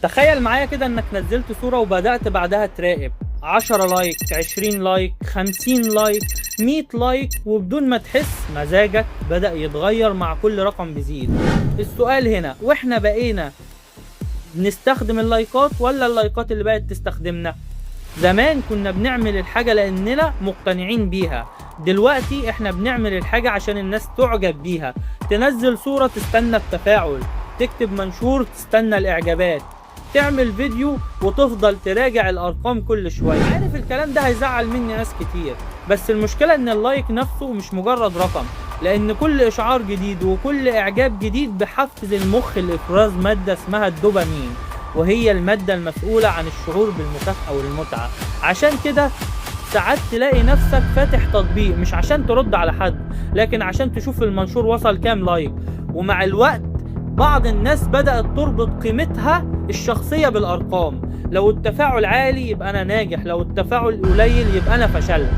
تخيل معايا كده انك نزلت صورة وبدأت بعدها تراقب 10 لايك، 20 لايك، 50 لايك، 100 لايك، وبدون ما تحس مزاجك بدأ يتغير مع كل رقم بيزيد. السؤال هنا، واحنا بقينا نستخدم اللايكات ولا اللايكات اللي بقت تستخدمنا؟ زمان كنا بنعمل الحاجة لأننا مقتنعين بيها، دلوقتي احنا بنعمل الحاجة عشان الناس تعجب بيها. تنزل صورة تستنى التفاعل، تكتب منشور تستنى الإعجابات، تعمل فيديو وتفضل تراجع الأرقام كل شوية. عارف الكلام ده هيزعل مني ناس كتير، بس المشكلة إن اللايك نفسه مش مجرد رقم، لأن كل إشعار جديد وكل إعجاب جديد بحفز المخ لإفراز مادة اسمها الدوبامين، وهي المادة المسؤولة عن الشعور بالمكافأة والمتعة. عشان كده ساعات تلاقي نفسك فاتح تطبيق مش عشان ترد على حد، لكن عشان تشوف المنشور وصل كام لايك. ومع الوقت بعض الناس بدأت تربط قيمتها الشخصية بالأرقام، لو التفاعل عالي يبقى أنا ناجح، لو التفاعل قليل يبقى أنا فشلت.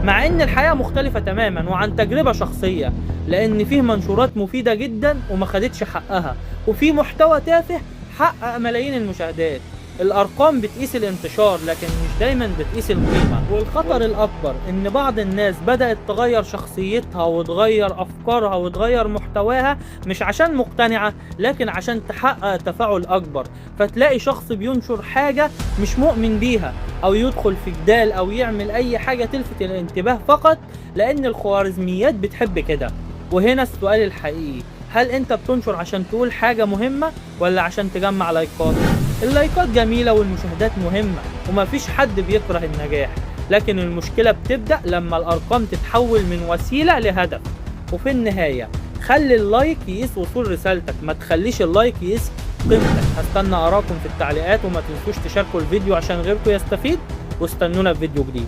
مع ان الحياة مختلفة تماما وعن تجربة شخصية، لان فيه منشورات مفيدة جدا وما خدتش حقها، وفي محتوى تافه حقق ملايين المشاهدات. الارقام بتقيس الانتشار لكن مش دايما بتقيس القيمة. والخطر الاكبر ان بعض الناس بدأت تغير شخصيتها وتغير افكارها وتغير محتواها، مش عشان مقتنعة لكن عشان تحقق تفاعل اكبر. فتلاقي شخص بينشر حاجة مش مؤمن بيها، او يدخل في جدال، او يعمل اي حاجة تلفت الانتباه فقط لان الخوارزميات بتحب كده. وهنا السؤال الحقيقي، هل انت بتنشر عشان تقول حاجة مهمة ولا عشان تجمع لايكات؟ اللايكات جميلة والمشاهدات مهمة ومفيش حد بيكره النجاح، لكن المشكلة بتبدأ لما الارقام تتحول من وسيلة لهدف. وفي النهاية خلي اللايك يقيس وصول رسالتك، ما تخليش اللايك يقيس قيمتك. هستنى اراكم في التعليقات، وما تنسوش تشاركوا الفيديو عشان غيركم يستفيد، واستنونا في فيديو جديد.